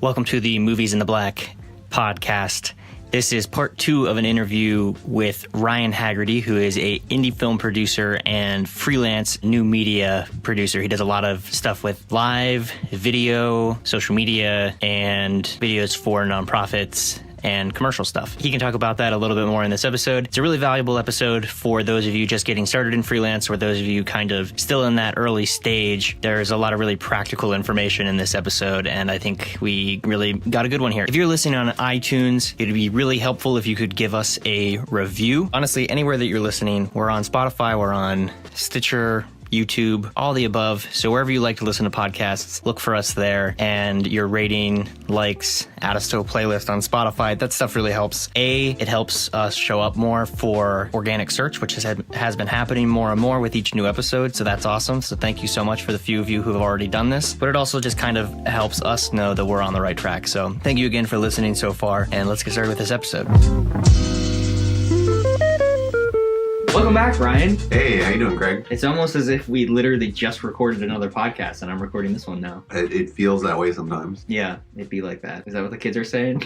Welcome to the Movies in the Black podcast. This is part 2 of an interview with Ryan Haggerty, who is a indie film producer and freelance new media producer. He does a lot of stuff with live, video, social media, and videos for nonprofits and commercial stuff. He can talk about that a little bit more in this episode. It's a really valuable episode for those of you just getting started in freelance or those of you kind of still in that early stage. There's a lot of really practical information in this episode, and I think we really got a good one here. If you're listening on iTunes, it'd be really helpful if you could give us a review. Honestly, anywhere that you're listening, we're on Spotify, we're on Stitcher, YouTube, all the above. So wherever you like to listen to podcasts, look for us there. And your rating, likes, add us to a playlist on Spotify. That stuff really helps. It helps us show up more for organic search, which has been happening more and more with each new episode. So that's awesome. So thank you so much for the few of you who have already done this. But it also just kind of helps us know that we're on the right track. So thank you again for listening so far. And let's get started with this episode. Welcome back, Ryan. Hey, how you doing, Greg? It's almost as if we literally just recorded another podcast and I'm recording this one now. It feels that way sometimes. Yeah, it'd be like that. Is that what the kids are saying?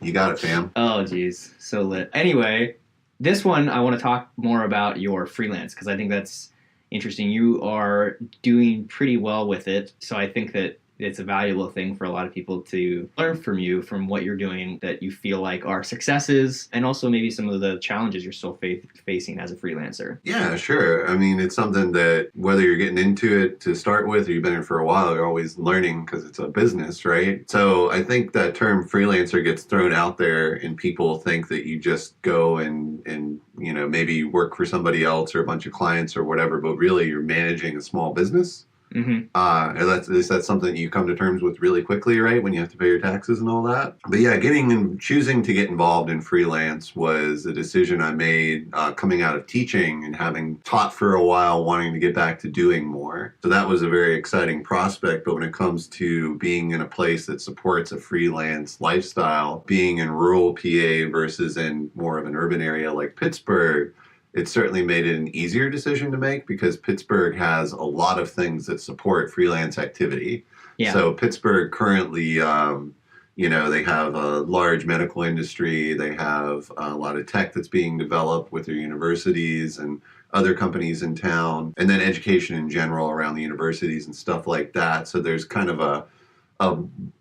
You got it, fam. Oh, geez. So lit. Anyway, this one I want to talk more about your freelance because I think that's interesting. You are doing pretty well with it. So I think that it's a valuable thing for a lot of people to learn from you, from what you're doing that you feel like are successes, and also maybe some of the challenges you're still facing as a freelancer. Yeah, sure. I mean, it's something that whether you're getting into it to start with or you've been in it for a while, you're always learning because it's a business, right? So I think that term freelancer gets thrown out there and people think that you just go and you know, maybe work for somebody else or a bunch of clients or whatever, but really you're managing a small business. Mm-hmm. That's something you come to terms with really quickly, right? When you have to pay your taxes and all that. But yeah, choosing to get involved in freelance was a decision I made coming out of teaching and having taught for a while, wanting to get back to doing more. So that was a very exciting prospect. But when it comes to being in a place that supports a freelance lifestyle, being in rural PA versus in more of an urban area like Pittsburgh, it certainly made it an easier decision to make because Pittsburgh has a lot of things that support freelance activity. Yeah. So Pittsburgh currently, they have a large medical industry. They have a lot of tech that's being developed with their universities and other companies in town, and then education in general around the universities and stuff like that. So there's kind of a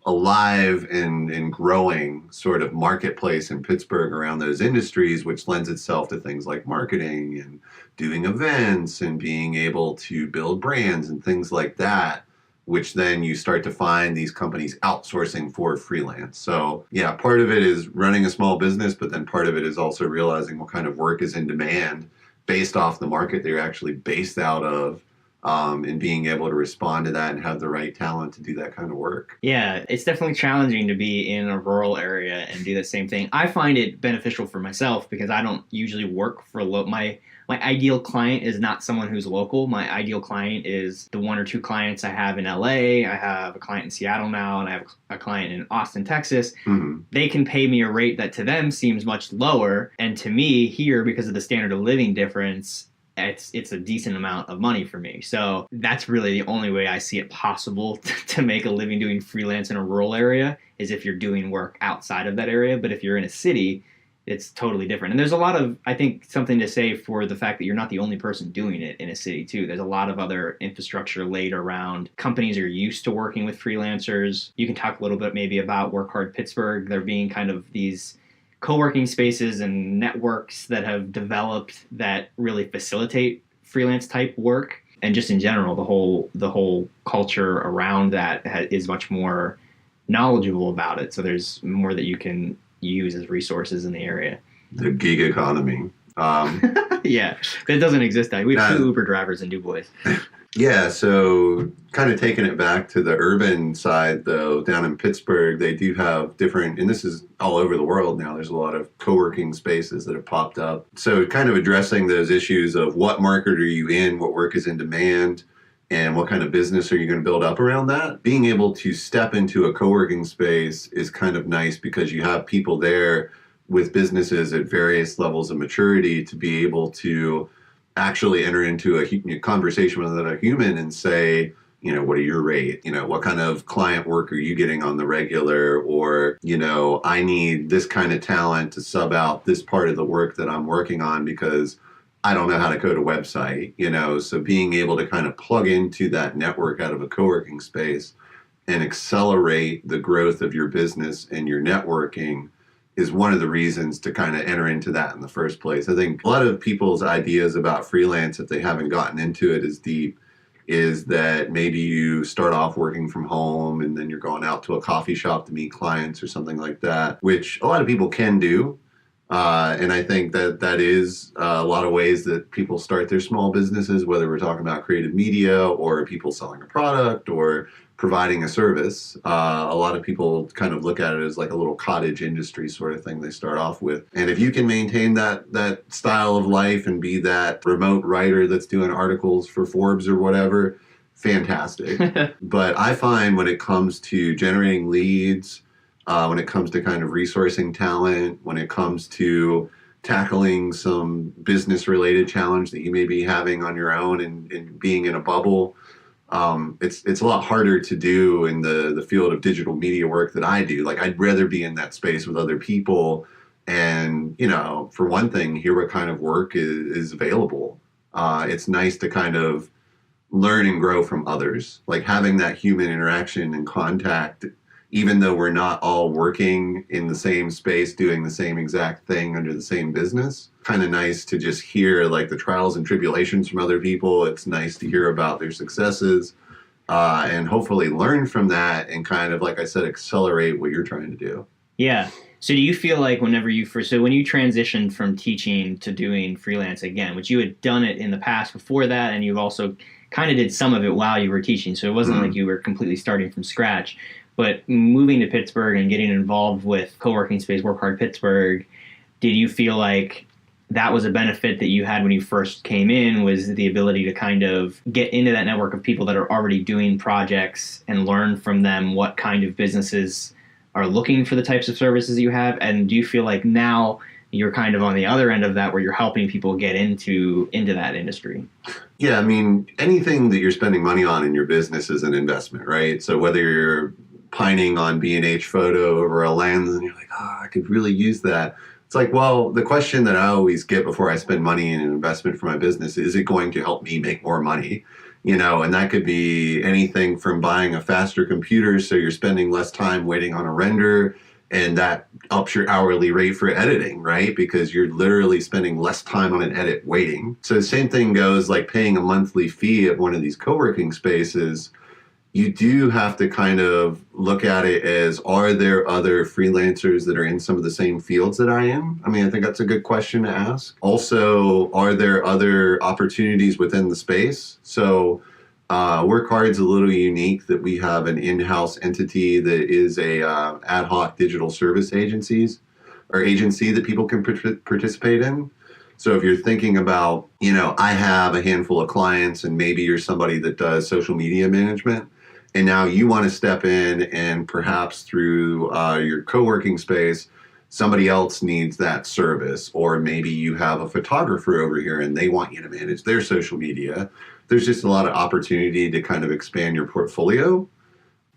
live and growing sort of marketplace in Pittsburgh around those industries, which lends itself to things like marketing and doing events and being able to build brands and things like that, which then you start to find these companies outsourcing for freelance. So yeah, part of it is running a small business, but then part of it is also realizing what kind of work is in demand based off the market that you're actually based out of. And being able to respond to that and have the right talent to do that kind of work. Yeah, it's definitely challenging to be in a rural area and do the same thing. I find it beneficial for myself because I don't usually work for my ideal client is not someone who's local. My ideal client is the 1 or 2 clients I have in LA. I have a client in Seattle now, and I have a client in Austin, Texas. Mm-hmm. They can pay me a rate that to them seems much lower. And to me here, because of the standard of living difference, it's a decent amount of money for me. So that's really the only way I see it possible to make a living doing freelance in a rural area is if you're doing work outside of that area. But if you're in a city, it's totally different. And there's a lot of, I think, something to say for the fact that you're not the only person doing it in a city too. There's a lot of other infrastructure laid around. Companies are used to working with freelancers. You can talk a little bit maybe about Work Hard Pittsburgh. There being kind of these co-working spaces and networks that have developed that really facilitate freelance type work, and just in general the whole culture around that is much more knowledgeable about it. So there's more that you can use as resources in the area. The gig economy. Yeah, that doesn't exist now. We have 2 Uber drivers in DuBois. Yeah, so kind of taking it back to the urban side, though, down in Pittsburgh, they do have different, and this is all over the world now, there's a lot of co-working spaces that have popped up. So kind of addressing those issues of what market are you in, what work is in demand, and what kind of business are you going to build up around that? Being able to step into a co-working space is kind of nice because you have people there with businesses at various levels of maturity to be able to actually enter into a conversation with a human and say, What are your rates? What kind of client work are you getting on the regular? Or, I need this kind of talent to sub out this part of the work that I'm working on because I don't know how to code a website, So being able to kind of plug into that network out of a co-working space and accelerate the growth of your business and your networking is one of the reasons to kind of enter into that in the first place. I think a lot of people's ideas about freelance, if they haven't gotten into it as deep, is that maybe you start off working from home and then you're going out to a coffee shop to meet clients or something like that, which a lot of people can do. And I think that is a lot of ways that people start their small businesses, whether we're talking about creative media or people selling a product or providing a service. A lot of people kind of look at it as like a little cottage industry sort of thing they start off with. And if you can maintain that style of life and be that remote writer that's doing articles for Forbes or whatever, fantastic. But I find when it comes to generating leads, when it comes to kind of resourcing talent, when it comes to tackling some business-related challenge that you may be having on your own and being in a bubble, it's a lot harder to do in the field of digital media work that I do. Like, I'd rather be in that space with other people and, for one thing, hear what kind of work is available. It's nice to kind of learn and grow from others, like having that human interaction and contact. Even though we're not all working in the same space, doing the same exact thing under the same business, kind of nice to just hear like the trials and tribulations from other people. It's nice to hear about their successes and hopefully learn from that and kind of, like I said, accelerate what you're trying to do. Yeah. So do you feel like when you transitioned from teaching to doing freelance again, which you had done it in the past before that, and you've also kind of did some of it while you were teaching, so it wasn't like you were completely starting from scratch. But moving to Pittsburgh and getting involved with co-working space, Work Hard Pittsburgh, did you feel like that was a benefit that you had when you first came in, was the ability to kind of get into that network of people that are already doing projects and learn from them what kind of businesses are looking for the types of services you have? And do you feel like now you're kind of on the other end of that where you're helping people get into that industry? Yeah, I mean, anything that you're spending money on in your business is an investment, right? So whether you're pining on B&H photo over a lens and you're like, I could really use that. It's like, well, the question that I always get before I spend money in an investment for my business is it going to help me make more money? And that could be anything from buying a faster computer so you're spending less time waiting on a render and that ups your hourly rate for editing, right? Because you're literally spending less time on an edit waiting. So the same thing goes like paying a monthly fee at one of these co-working spaces. You do have to kind of look at it as, are there other freelancers that are in some of the same fields that I am? I mean, I think that's a good question to ask. Also, are there other opportunities within the space? So Work Hard's a little unique that we have an in-house entity that is a ad hoc digital service agency that people can participate in. So if you're thinking about, I have a handful of clients and maybe you're somebody that does social media management, and now you want to step in and perhaps through your co-working space, somebody else needs that service. Or maybe you have a photographer over here and they want you to manage their social media. There's just a lot of opportunity to kind of expand your portfolio.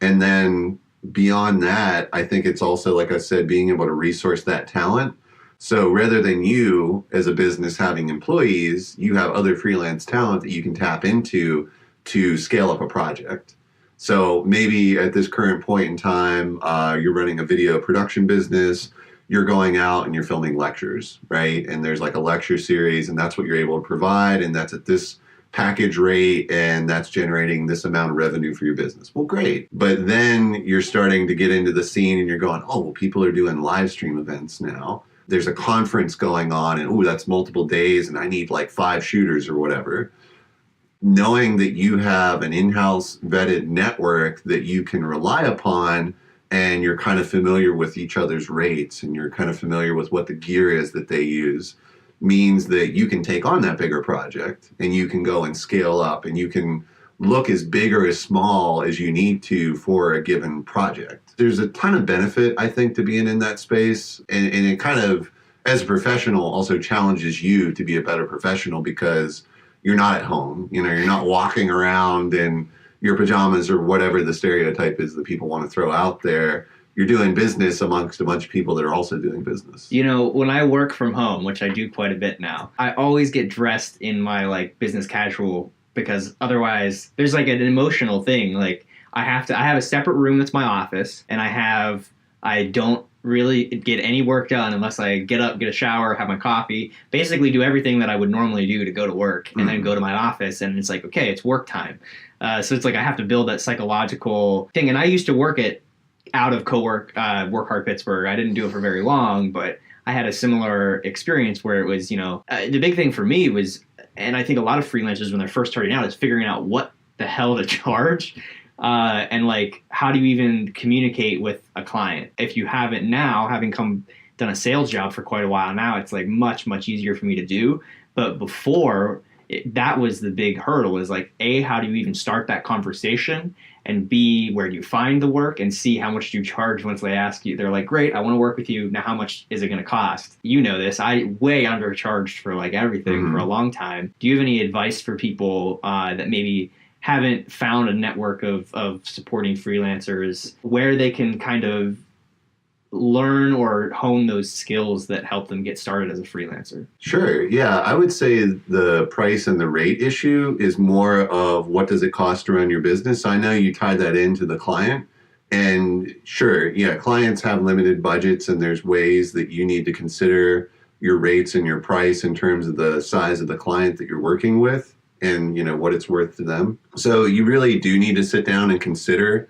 And then beyond that, I think it's also, like I said, being able to resource that talent. So rather than you as a business having employees, you have other freelance talent that you can tap into to scale up a project. So maybe at this current point in time, you're running a video production business, you're going out and you're filming lectures, right? And there's like a lecture series and that's what you're able to provide. And that's at this package rate and that's generating this amount of revenue for your business. Well, great. But then you're starting to get into the scene and you're going, oh, well, people are doing live stream events now. There's a conference going on and, that's multiple days and I need like 5 shooters or whatever. Knowing that you have an in-house vetted network that you can rely upon and you're kind of familiar with each other's rates and you're kind of familiar with what the gear is that they use means that you can take on that bigger project and you can go and scale up and you can look as big or as small as you need to for a given project. There's a ton of benefit, I think, to being in that space. And it kind of, as a professional, also challenges you to be a better professional because you're not at home. You're not walking around and, your pajamas or whatever the stereotype is that people want to throw out there. You're doing business amongst a bunch of people that are also doing business. You know, when I work from home, which I do quite a bit now, I always get dressed in my like business casual because otherwise there's like an emotional thing. Like I have a separate room that's my office, and I don't really get any work done unless I get up, get a shower, have my coffee, basically do everything that I would normally do to go to work, and then go to my office, and it's like, okay, it's work time. So it's like I have to build that psychological thing. And I used to work out of Work Hard Pittsburgh. I didn't do it for very long, but I had a similar experience where it was, the big thing for me was, and I think a lot of freelancers when they're first starting out is figuring out what the hell to charge. And like, how do you even communicate with a client? If you haven't now, having done a sales job for quite a while now, it's like much, much easier for me to do. But before, that was the big hurdle, is like, A, how do you even start that conversation? And B, where do you find the work? And C, how much do you charge once they ask you? They're like, great, I want to work with you. Now, how much is it going to cost? You know this. I way undercharged for like everything for a long time. Do you have any advice for people that maybe haven't found a network of supporting freelancers where they can kind of learn or hone those skills that help them get started as a freelancer? Sure. Yeah. I would say the price and the rate issue is more of what does it cost to run your business. I know you tie that into the client, and sure, yeah, clients have limited budgets, and there's ways that you need to consider your rates and your price in terms of the size of the client that you're working with and, what it's worth to them. So you really do need to sit down and consider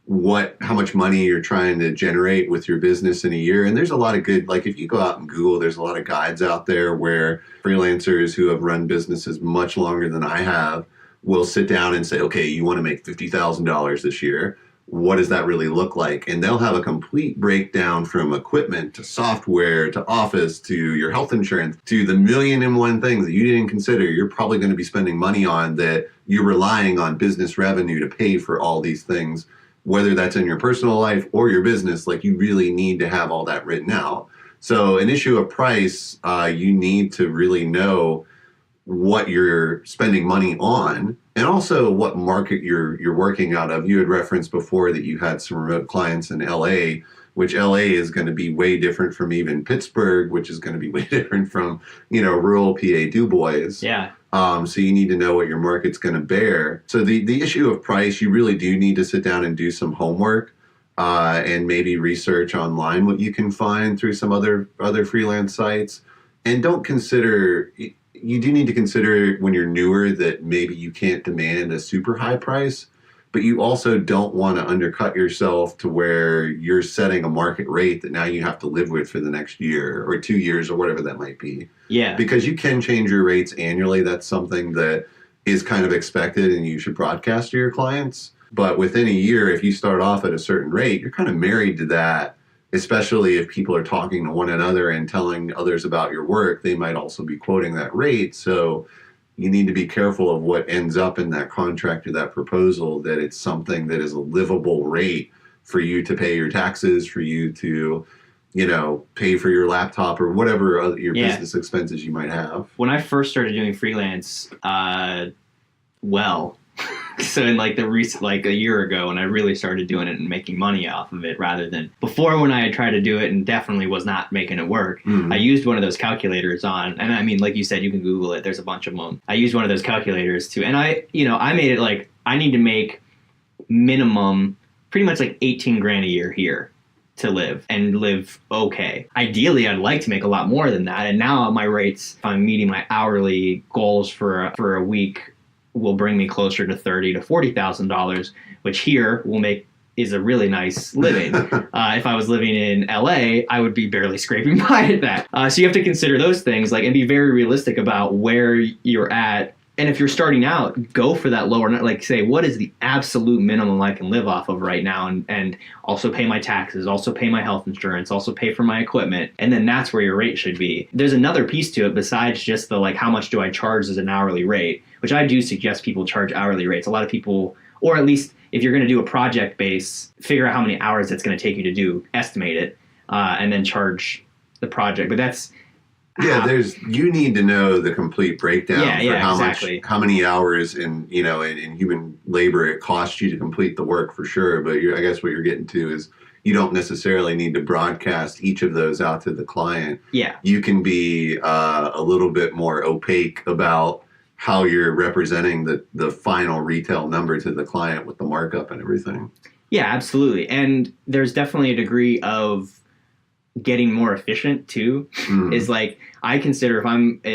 how much money you're trying to generate with your business in a year. And there's a lot of good, like if you go out and Google, there's a lot of guides out there where freelancers who have run businesses much longer than I have will sit down and say, okay, you want to make $50,000 this year. What does that really look like? And they'll have a complete breakdown from equipment to software to office to your health insurance to the 1,000,001 things that you didn't consider you're probably going to be spending money on, that you're relying on business revenue to pay for all these things. Whether that's in your personal life or your business, like you really need to have all that written out. So an issue of price, you need to really know what you're spending money on, and also what market you're working out of. You had referenced before that you had some remote clients in LA, which LA is going to be way different from even Pittsburgh, which is going to be way different from, rural PA DuBois. Yeah. So you need to know what your market's going to bear. So the issue of price, you really do need to sit down and do some homework and maybe research online what you can find through some other freelance sites. And you do need to consider when you're newer that maybe you can't demand a super high price, but you also don't want to undercut yourself to where you're setting a market rate that now you have to live with for the next year or 2 years or whatever that might be. Yeah. Because you can change your rates annually. That's something that is kind of expected and you should broadcast to your clients. But within a year, if you start off at a certain rate, you're kind of married to that, especially if people are talking to one another and telling others about your work. They might also be quoting that rate. So you need to be careful of what ends up in that contract or that proposal, that it's something that is a livable rate for you to pay your taxes, for you to, pay for your laptop or whatever other your business expenses you might have. When I first started doing freelance, so in like a year ago, when I really started doing it and making money off of it, rather than before when I had tried to do it and definitely was not making it work. I used one of those calculators and I mean, like you said, you can Google it. There's a bunch of them. I used one of those calculators too. And I made it like, I need to make minimum pretty much like 18 grand a year here to live okay. Ideally, I'd like to make a lot more than that. And now my rates, if I'm meeting my hourly goals for a week, will bring me closer to $30,000 to $40,000, which here is a really nice living. If I was living in LA, I would be barely scraping by at that. So you have to consider those things, and be very realistic about where you're at. And if you're starting out, go for that lower, like say, what is the absolute minimum I can live off of right now, and also pay my taxes, also pay my health insurance, also pay for my equipment. And then that's where your rate should be. There's another piece to it besides just the how much do I charge as an hourly rate, which I do suggest people charge hourly rates. A lot of people, or at least if you're going to do a project base, figure out how many hours it's going to take you to do, estimate it, and then charge the project. But Yeah, you need to know the complete breakdown for how many hours in human labor it costs you to complete the work for sure. But I guess what you're getting to is you don't necessarily need to broadcast each of those out to the client. Yeah. You can be a little bit more opaque about how you're representing the final retail number to the client with the markup and everything. Yeah, absolutely. And there's definitely a degree of getting more efficient too. Is like, I consider if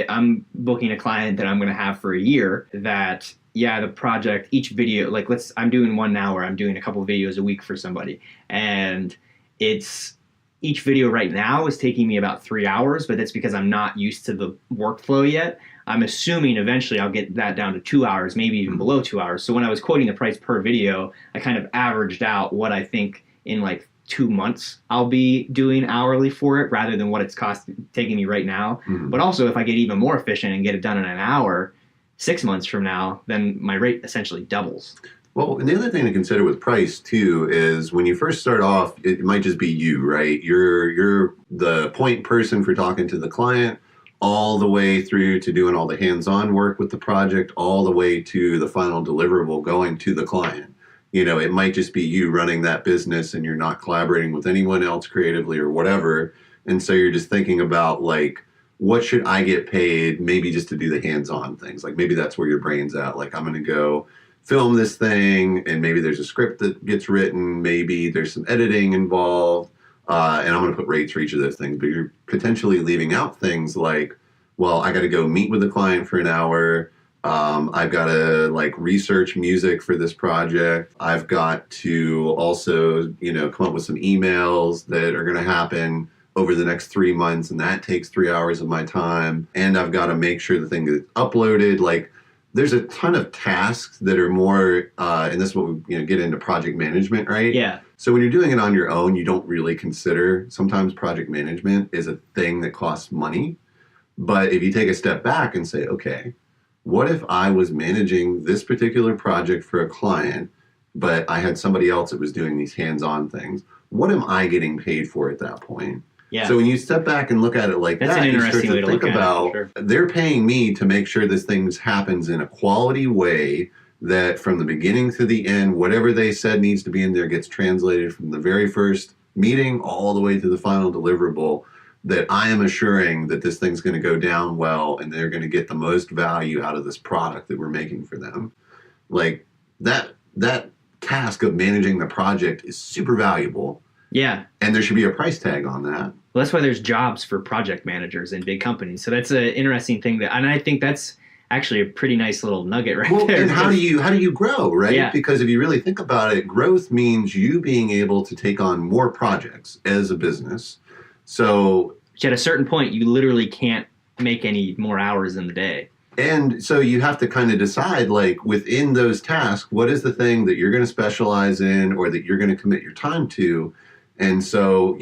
I'm booking a client that I'm going to have for a year, that the project, each video, like I'm doing one now where I'm doing a couple of videos a week for somebody, and each video right now is taking me about 3 hours, but that's because I'm not used to the workflow yet. I'm assuming eventually I'll get that down to 2 hours, maybe even below 2 hours. So when I was quoting the price per video, I kind of averaged out what I think in like 2 months I'll be doing hourly for it, rather than what it's taking me right now. But also, if I get even more efficient and get it done in an hour 6 months from now, then my rate essentially doubles. Well, and the other thing to consider with price too is when you first start off, it might just be you, right? You're the point person for talking to the client, all the way through to doing all the hands-on work with the project, all the way to the final deliverable going to the client. It might just be you running that business and you're not collaborating with anyone else creatively or whatever. And so you're just thinking about like, what should I get paid maybe just to do the hands-on things? Like maybe that's where your brain's at. Like I'm going to go film this thing and maybe there's a script that gets written. Maybe there's some editing involved. And I'm going to put rates for each of those things. But you're potentially leaving out things like, well, I got to go meet with the client for an hour. I've got to research music for this project. I've got to also, come up with some emails that are going to happen over the next 3 months. And that takes 3 hours of my time. And I've got to make sure the thing gets uploaded. Like there's a ton of tasks that are more, and this is what we get into project management, right? Yeah. So when you're doing it on your own, you don't really consider, sometimes project management is a thing that costs money. But if you take a step back and say, okay, what if I was managing this particular project for a client, but I had somebody else that was doing these hands-on things? What am I getting paid for at that point? Yeah. So when you step back and look at it like that's that, you start to think about, sure. They're paying me to make sure this thing happens in a quality way, that from the beginning to the end, whatever they said needs to be in there gets translated from the very first meeting all the way to the final deliverable, that I am assuring that this thing's going to go down well and they're going to get the most value out of this product that we're making for them. Like that task of managing the project is super valuable. Yeah. And there should be a price tag on that. Well, that's why there's jobs for project managers in big companies. So that's an interesting thing and I think that's actually a pretty nice little nugget there. And how do you grow, right? Yeah. Because if you really think about it, growth means you being able to take on more projects as a business. So at a certain point, you literally can't make any more hours in the day. And so you have to kind of decide, within those tasks, what is the thing that you're going to specialize in or that you're going to commit your time to? And so,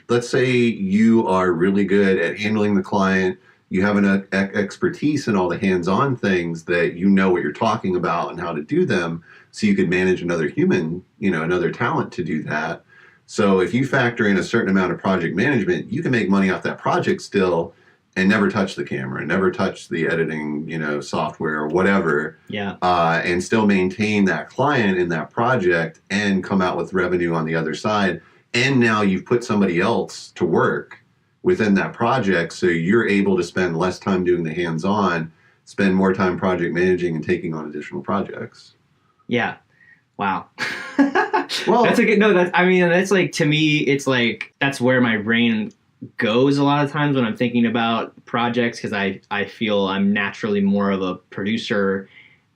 let's say you are really good at handling the client. You have an expertise in all the hands-on things that you know what you're talking about and how to do them. So you could manage another human, another talent to do that. So if you factor in a certain amount of project management, you can make money off that project still and never touch the camera, never touch the editing, software or whatever. Yeah. And still maintain that client in that project and come out with revenue on the other side. And now you've put somebody else to work within that project, so you're able to spend less time doing the hands-on, spend more time project managing and taking on additional projects. Yeah. Wow. Well, that's a good, no, that's to me, it's that's where my brain goes a lot of times when I'm thinking about projects, because I feel I'm naturally more of a producer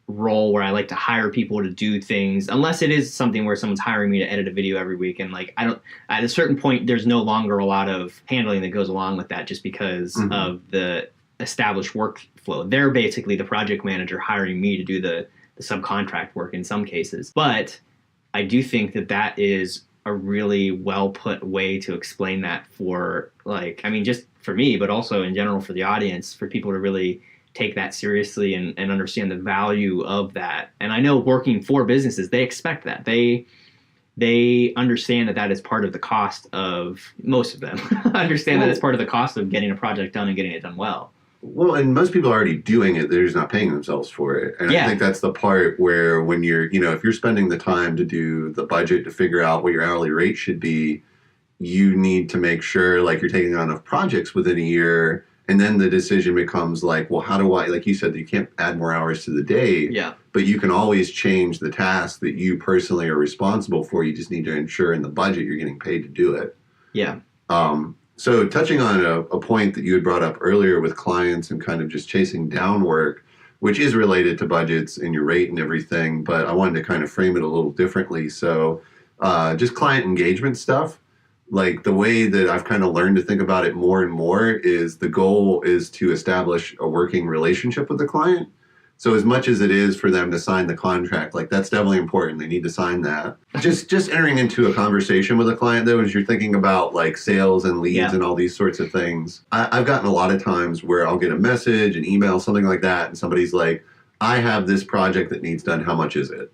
role where I like to hire people to do things, unless it is something where someone's hiring me to edit a video every week. And at a certain point, there's no longer a lot of handling that goes along with that just because of the established workflow. They're basically the project manager hiring me to do the subcontract work in some cases. But I do think that is a really well put way to explain that for just for me, but also in general for the audience, for people to really take that seriously and understand the value of that. And I know working for businesses, they expect that. they understand that is part of the cost of, most of them understand that it's part of the cost of getting a project done and getting it done well. Well, and most people are already doing it. They're just not paying themselves for it. And I think that's the part where when you're, if you're spending the time to do the budget to figure out what your hourly rate should be, you need to make sure like you're taking on enough projects within a year. And then the decision becomes like, well, how do I, like you said, you can't add more hours to the day. Yeah. But you can always change the task that you personally are responsible for. You just need to ensure in the budget you're getting paid to do it. Yeah. So touching on a point that you had brought up earlier with clients and kind of just chasing down work, which is related to budgets and your rate and everything, but I wanted to kind of frame it a little differently. So just client engagement stuff. Like the way that I've kind of learned to think about it more and more is the goal is to establish a working relationship with the client. So as much as it is for them to sign the contract, like that's definitely important. They need to sign that. Just entering into a conversation with a client though, as you're thinking about like sales and leads and all these sorts of things. I've gotten a lot of times where I'll get a message, an email, something like that. And somebody's like, I have this project that needs done. How much is it?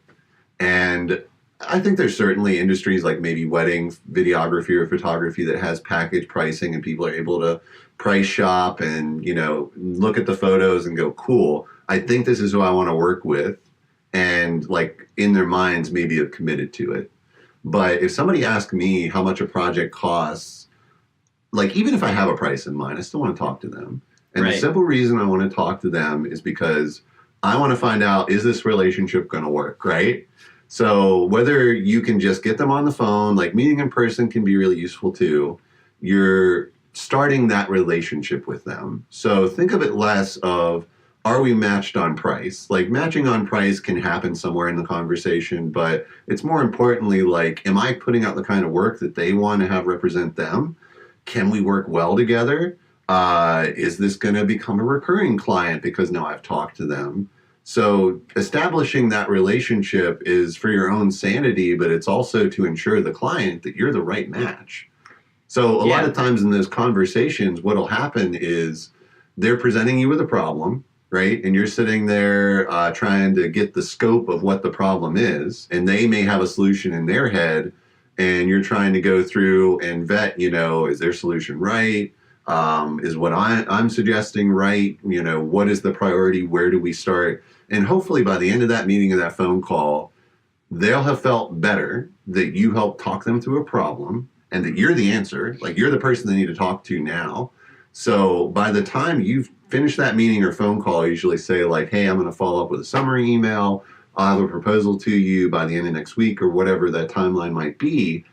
And I think there's certainly industries like maybe wedding videography or photography that has package pricing and people are able to price shop and, look at the photos and go, cool, I think this is who I want to work with. And like in their minds, maybe have committed to it. But if somebody asks me how much a project costs, like even if I have a price in mind, I still want to talk to them. And the simple reason I want to talk to them is because I want to find out, is this relationship going to work, right? So whether you can just get them on the phone, like meeting in person can be really useful too. You're starting that relationship with them. So think of it less of, are we matched on price? Like matching on price can happen somewhere in the conversation, but it's more importantly, like, am I putting out the kind of work that they want to have represent them? Can we work well together? Is this going to become a recurring client because now I've talked to them? So establishing that relationship is for your own sanity, but it's also to ensure the client that you're the right match. So a lot of times in those conversations, what'll happen is they're presenting you with a problem, right? And you're sitting there trying to get the scope of what the problem is, and they may have a solution in their head, and you're trying to go through and vet, is their solution right? Is what I'm suggesting right? What is the priority? Where do we start? And hopefully by the end of that meeting or that phone call, they'll have felt better that you helped talk them through a problem and that you're the answer, like you're the person they need to talk to now. So by the time you've finished that meeting or phone call, I usually say like, hey, I'm going to follow up with a summary email. I'll have a proposal to you by the end of next week or whatever that timeline might be.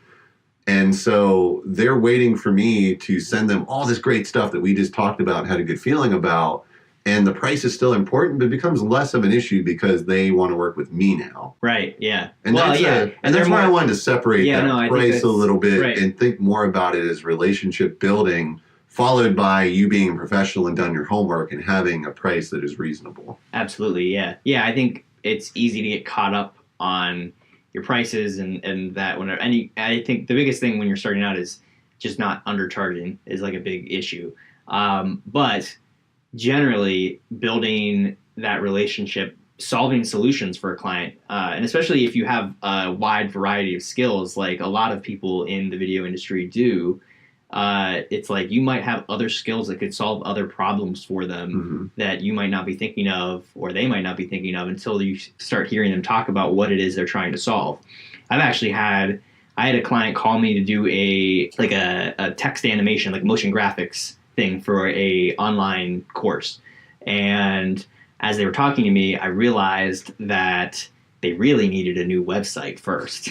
And so they're waiting for me to send them all this great stuff that we just talked about and had a good feeling about. And the price is still important, but it becomes less of an issue because they want to work with me now. Right, yeah. And that's why I wanted to separate price a little bit and think more about it as relationship building, followed by you being professional and done your homework and having a price that is reasonable. Absolutely, yeah. Yeah, I think it's easy to get caught up on your prices and that whenever, I think the biggest thing when you're starting out is just not undercharging is like a big issue. But generally building that relationship, solving solutions for a client, and especially if you have a wide variety of skills, like a lot of people in the video industry do, it's like you might have other skills that could solve other problems for them that you might not be thinking of, or they might not be thinking of until you start hearing them talk about what it is they're trying to solve. I had a client call me to do a text animation, like motion graphics thing for a online course. And as they were talking to me, I realized that they really needed a new website first.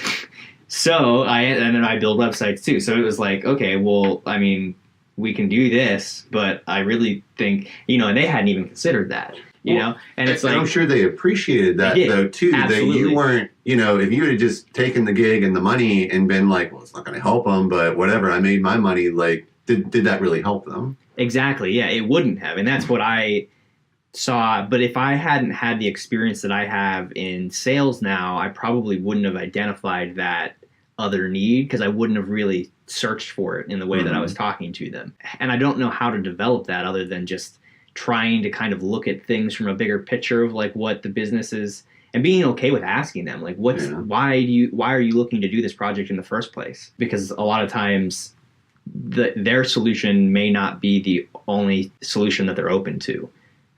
So then I build websites too. So it was like, okay, well, I mean, we can do this, but I really think, and they hadn't even considered that, and it's like, I'm sure they appreciaed that though too, Absolutely. That you weren't, if you had just taken the gig and the money and been like, well, it's not going to help them, but whatever, I made my money. Like, did that really help them? Exactly. Yeah, it wouldn't have. And that's what I saw. But if I hadn't had the experience that I have in sales now, I probably wouldn't have identified that other need because I wouldn't have really searched for it in the way that I was talking to them. And I don't know how to develop that other than just trying to kind of look at things from a bigger picture of like what the business is and being okay with asking them, like, why are you looking to do this project in the first place? Because a lot of times their solution may not be the only solution that they're open to,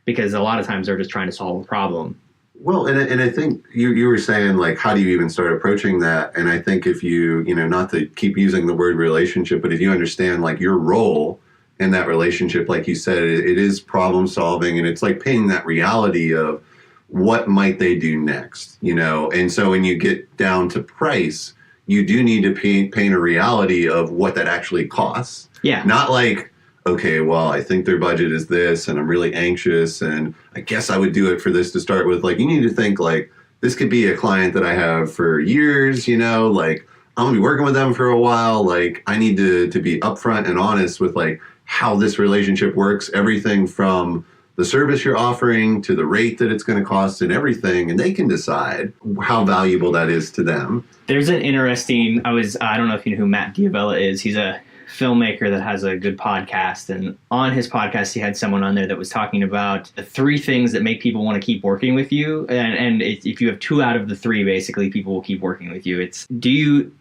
because a lot of times they're just trying to solve a problem. Well, and I think you were saying, like, how do you even start approaching that? And I think if you know, not to keep using the word relationship, but if you understand, like, your role in that relationship, like you said, it is problem solving, and it's like painting that reality of what might they do next, you know? And so when you get down to price, you do need to paint a reality of what that actually costs. Yeah. Not like, okay, well, I think their budget is this, and I'm really anxious, and I guess I would do it for this to start with. Like, you need to think, like, this could be a client that I have for years, you know, like, I'm gonna be working with them for a while. Like, I need to be upfront and honest with, like, how this relationship works, everything from the service you're offering to the rate that it's going to cost and everything, and they can decide how valuable that is to them. There's an interesting, I don't know if you know who Matt Diavella is. He's a filmmaker that has a good podcast, and on his podcast he had someone on there that was talking about the 3 things that make people want to keep working with you, and if you have 2 out of the 3, basically people will keep working with you. It's, do you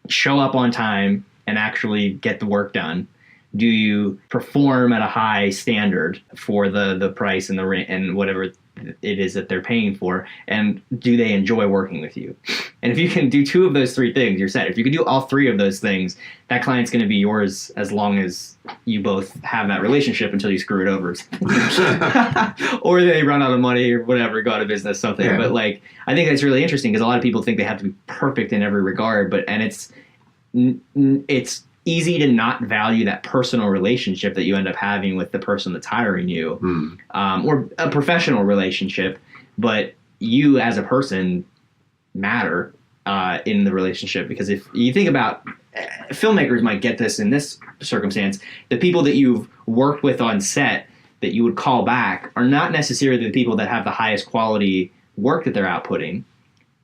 show up on time and actually get the work done? Do you perform at a high standard for the price and the rent and whatever it is that they're paying for? And do they enjoy working with you? And if you can do 2 of those 3 things, you're set. If you can do all 3 of those things, that client's going to be yours as long as you both have that relationship until you screw it over. Or they run out of money or whatever, go out of business, something. Yeah. But like, I think that's really interesting because a lot of people think they have to be perfect in every regard, and it's easy to not value that personal relationship that you end up having with the person that's hiring you, or a professional relationship, but you as a person matter in the relationship. Because if you think about, filmmakers might get this in this circumstance, the people that you've worked with on set that you would call back are not necessarily the people that have the highest quality work that they're outputting.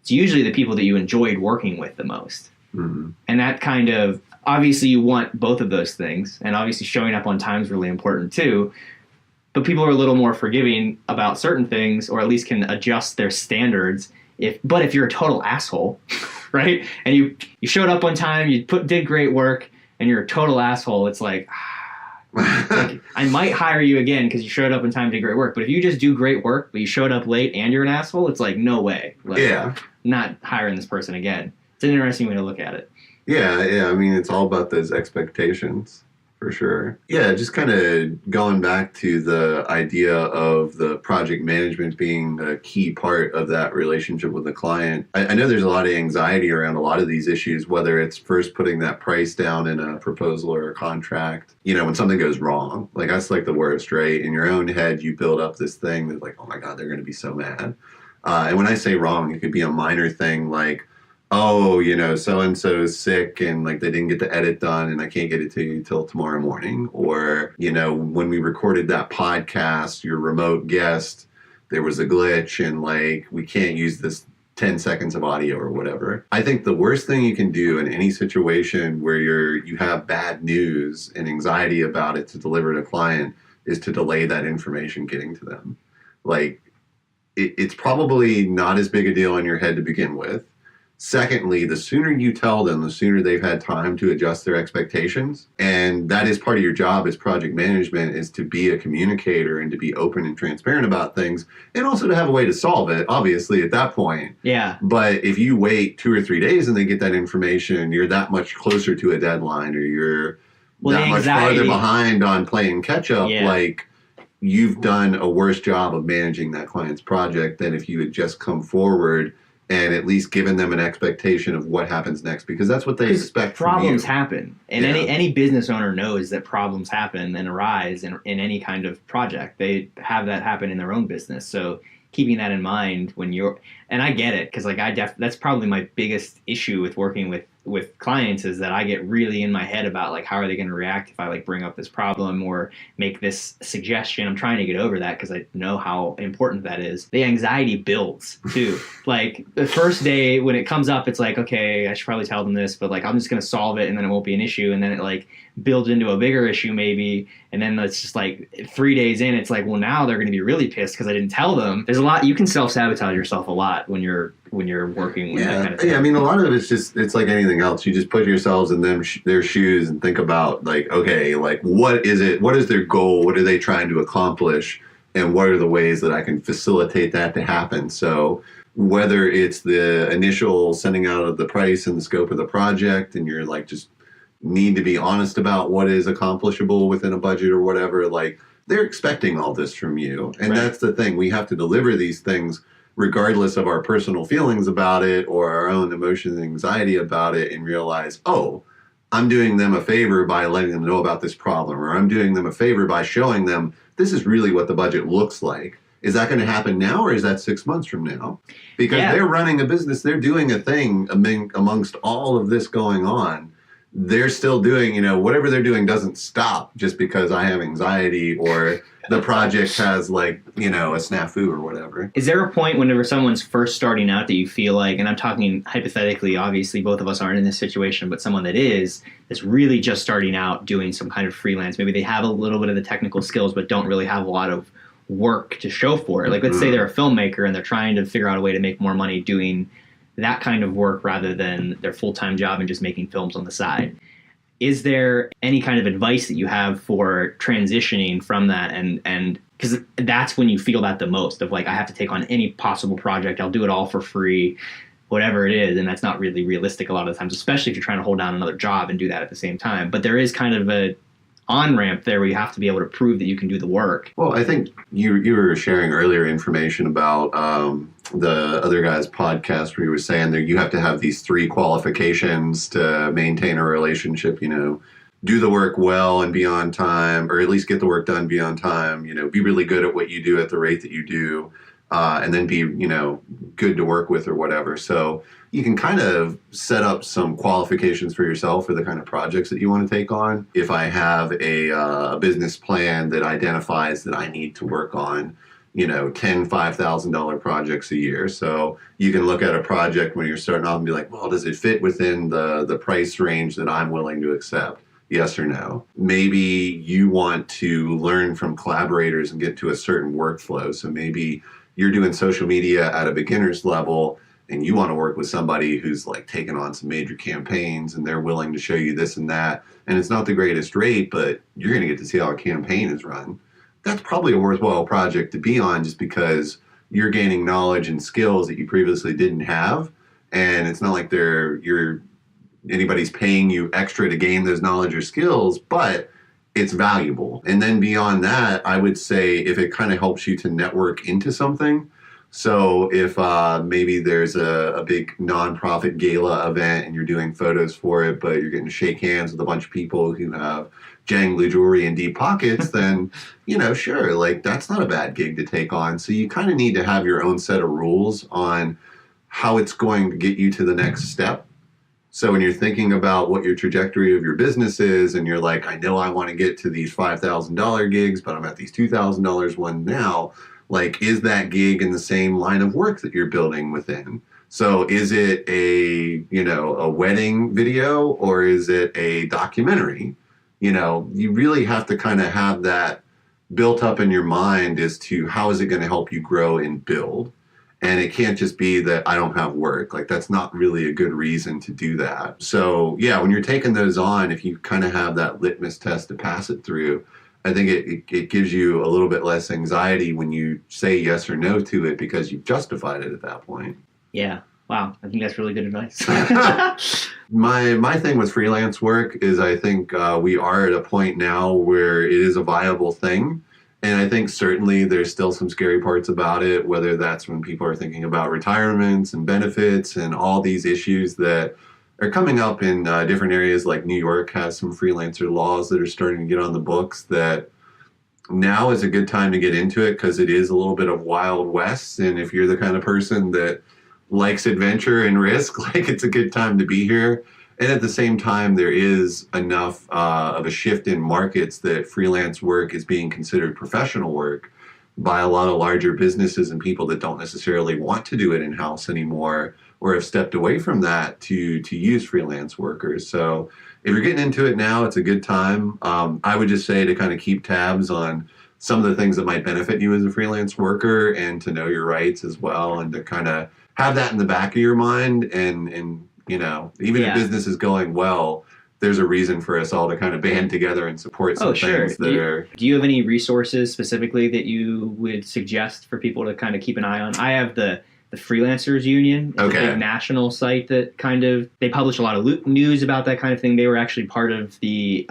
It's usually the people that you enjoyed working with the most. Mm-hmm. And that kind of, obviously you want both of those things, and obviously showing up on time is really important too, but people are a little more forgiving about certain things, or at least can adjust their standards. But if you're a total asshole, right, and you showed up on time, did great work, and you're a total asshole, it's like I might hire you again because you showed up in time, did great work. But if you just do great work, but you showed up late and you're an asshole, it's like, no way. Like, yeah. Not hiring this person again. It's an interesting way to look at it. Yeah. I mean, it's all about those expectations, for sure. Yeah, just kind of going back to the idea of the project management being a key part of that relationship with the client. I know there's a lot of anxiety around a lot of these issues, whether it's first putting that price down in a proposal or a contract. You know, when something goes wrong, like that's like the worst, right? In your own head, you build up this thing that's like, oh my God, they're going to be so mad. And when I say wrong, it could be a minor thing like, oh, you know, so-and-so is sick and like they didn't get the edit done and I can't get it to you till tomorrow morning. Or, you know, when we recorded that podcast, your remote guest, there was a glitch and like we can't use this 10 seconds of audio or whatever. I think the worst thing you can do in any situation where you have bad news and anxiety about it to deliver to a client is to delay that information getting to them. Like, it's probably not as big a deal in your head to begin with. Secondly, the sooner you tell them, the sooner they've had time to adjust their expectations. And that is part of your job as project management, is to be a communicator and to be open and transparent about things, and also to have a way to solve it, obviously, at that point. Yeah. But if you wait 2 or 3 days and they get that information, you're that much closer to a deadline, or you're that much farther behind on playing catch up. Yeah. Like, you've done a worse job of managing that client's project than if you had just come forward and at least given them an expectation of what happens next, because that's what they expect from you. Problems happen. And any business owner knows that problems happen and arise in any kind of project. They have that happen in their own business. So keeping that in mind when and I get it, because like that's probably my biggest issue with working with clients, is that I get really in my head about like, how are they going to react if I like bring up this problem or make this suggestion. I'm trying to get over that because I know how important that is. The anxiety builds too. Like the first day when it comes up, it's like, okay, I should probably tell them this, but like I'm just going to solve it and then it won't be an issue. And then it like builds into a bigger issue maybe. And then it's just like 3 days in, it's like, well, now they're going to be really pissed because I didn't tell them. There's a lot, you can self-sabotage yourself a lot when you're working with that kind of thing. Yeah, I mean, a lot of it's just, it's like anything else. You just put yourselves in their shoes and think about, like, okay, like, what is their goal? What are they trying to accomplish? And what are the ways that I can facilitate that to happen? So whether it's the initial sending out of the price and the scope of the project, and you're like, just need to be honest about what is accomplishable within a budget or whatever, like, they're expecting all this from you. And That's the thing. We have to deliver these things regardless of our personal feelings about it or our own emotion and anxiety about it, and realize, oh, I'm doing them a favor by letting them know about this problem, or I'm doing them a favor by showing them this is really what the budget looks like. Is that going to happen now, or is that 6 months from now? Because they're running a business, they're doing a thing amongst all of this going on. They're still doing, whatever they're doing doesn't stop just because I have anxiety or the project has, like, a snafu or whatever. Is there a point whenever someone's first starting out that you feel like, and I'm talking hypothetically, obviously both of us aren't in this situation, but someone that's really just starting out doing some kind of freelance, maybe they have a little bit of the technical skills but don't really have a lot of work to show for it. Like, let's say they're a filmmaker and they're trying to figure out a way to make more money doing that kind of work rather than their full-time job and just making films on the side. Is there any kind of advice that you have for transitioning from that? And because that's when you feel that the most, of like, I have to take on any possible project. I'll do it all for free, whatever it is. And that's not really realistic a lot of the times, especially if you're trying to hold down another job and do that at the same time. But there is kind of a on-ramp there where you have to be able to prove that you can do the work. Well, I think you were sharing earlier information about the other guy's podcast where you were saying that you have to have these 3 qualifications to maintain a relationship, do the work well and be on time, or at least get the work done, be on time, be really good at what you do at the rate that you do, and then be, good to work with or whatever. So you can kind of set up some qualifications for yourself for the kind of projects that you want to take on. If I have a business plan that identifies that I need to work on, 10 $5,000 projects a year. So you can look at a project when you're starting off and be like, well, does it fit within the price range that I'm willing to accept? Yes or no? Maybe you want to learn from collaborators and get to a certain workflow. So maybe you're doing social media at a beginner's level and you want to work with somebody who's like taken on some major campaigns and they're willing to show you this and that. And it's not the greatest rate, but you're going to get to see how a campaign is run. That's probably a worthwhile project to be on, just because you're gaining knowledge and skills that you previously didn't have. And it's not like anybody's paying you extra to gain those knowledge or skills, but it's valuable. And then beyond that, I would say if it kind of helps you to network into something. So if maybe there's a big nonprofit gala event and you're doing photos for it, but you're getting to shake hands with a bunch of people who have jangly jewelry and deep pockets, then, sure, like, that's not a bad gig to take on. So you kind of need to have your own set of rules on how it's going to get you to the next step. So when you're thinking about what your trajectory of your business is, and you're like, I know I want to get to these $5,000 gigs, but I'm at these $2,000 one now, like, is that gig in the same line of work that you're building within? So is it a wedding video, or is it a documentary? You really have to kind of have that built up in your mind as to how is it going to help you grow and build. And it can't just be that I don't have work. Like, that's not really a good reason to do that. So yeah, when you're taking those on, if you kind of have that litmus test to pass it through, I think it gives you a little bit less anxiety when you say yes or no to it, because you've justified it at that point. Yeah. Wow. I think that's really good advice. My thing with freelance work is I think we are at a point now where it is a viable thing. And I think certainly there's still some scary parts about it, whether that's when people are thinking about retirements and benefits and all these issues that are coming up in different areas. Like New York has some freelancer laws that are starting to get on the books, that now is a good time to get into it because it is a little bit of Wild West. And if you're the kind of person that likes adventure and risk, like, it's a good time to be here. And at the same time, there is enough of a shift in markets that freelance work is being considered professional work by a lot of larger businesses and people that don't necessarily want to do it in-house anymore, or have stepped away from that to use freelance workers. So if you're getting into it now, it's a good time. I would just say to kind of keep tabs on some of the things that might benefit you as a freelance worker, and to know your rights as well, and to kind of have that in the back of your mind. And you know, even if business is going well, there's a reason for us all to kind of band together and support some things that are... Do you have any resources specifically that you would suggest for people to kind of keep an eye on? I have the Freelancers Union. It's a big national site that they publish a lot of news about that kind of thing. They were actually part of the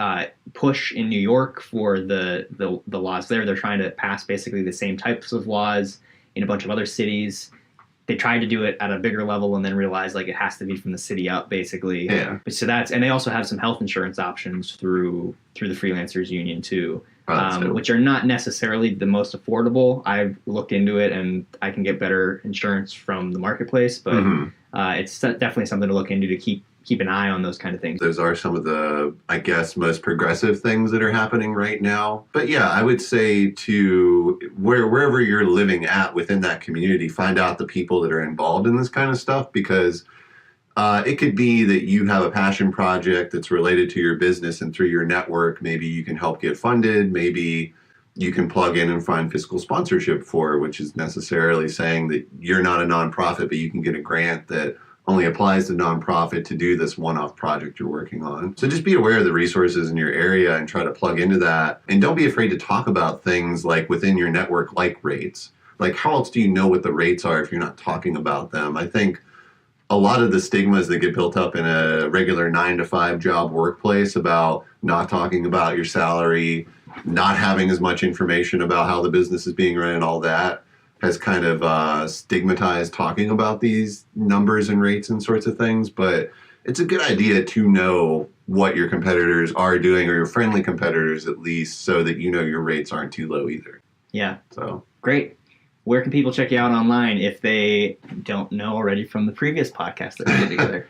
push in New York for the laws there. They're trying to pass basically the same types of laws in a bunch of other cities. They tried to do it at a bigger level and then realized like it has to be from the city up, basically. Yeah. So and they also have some health insurance options through the Freelancers Union too. Which are not necessarily the most affordable. I've looked into it, and I can get better insurance from the marketplace, but it's definitely something to look into to keep an eye on those kind of things. Those are some of the, I guess, most progressive things that are happening right now. But yeah, I would say to wherever you're living at within that community, find out the people that are involved in this kind of stuff, because it could be that you have a passion project that's related to your business, and through your network, maybe you can help get funded. Maybe you can plug in and find fiscal sponsorship for, which is necessarily saying that you're not a nonprofit, but you can get a grant that only applies to nonprofit to do this one-off project you're working on. So just be aware of the resources in your area and try to plug into that. And don't be afraid to talk about things like within your network, like rates. Like, how else do you know what the rates are if you're not talking about them? I think a lot of the stigmas that get built up in a regular 9-to-5 job workplace about not talking about your salary, not having as much information about how the business is being run and all that, has kind of stigmatized talking about these numbers and rates and sorts of things. But it's a good idea to know what your competitors are doing, or your friendly competitors at least, so that you know your rates aren't too low either. Yeah. So great. Where can people check you out online if they don't know already from the previous podcast that we did together?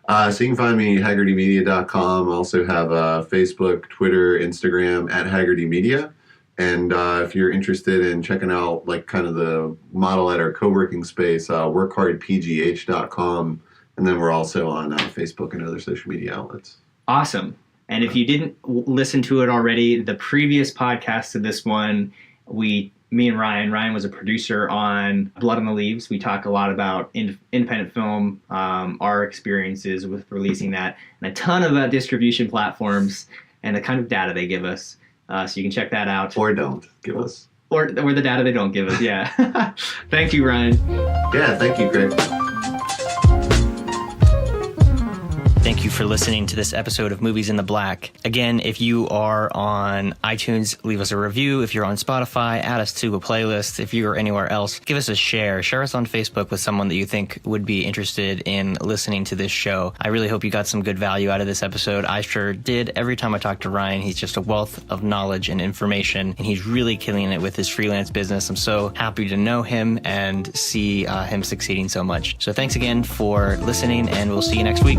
So you can find me at haggertymedia.com. I also have Facebook, Twitter, Instagram at Haggerty Media. And if you're interested in checking out like kind of the model at our co-working space, workhardpgh.com. And then we're also on Facebook and other social media outlets. Awesome. And if you didn't listen to it already, the previous podcast to this one, me and Ryan was a producer on Blood on the Leaves. We talk a lot about independent film, our experiences with releasing that, and a ton about distribution platforms and the kind of data they give us. So you can check that out. Or don't give us. Or the data they don't give us, yeah. Thank you, Ryan. Yeah, thank you, Greg. Thank you for listening to this episode of Movies in the Black. Again, if you are on iTunes, leave us a review. If you're on Spotify, add us to a playlist. If you are anywhere else, give us a share. Share us on Facebook with someone that you think would be interested in listening to this show. I really hope you got some good value out of this episode. I sure did. Every time I talk to Ryan, he's just a wealth of knowledge and information, and he's really killing it with his freelance business. I'm so happy to know him and see him succeeding so much. So thanks again for listening, and we'll see you next week.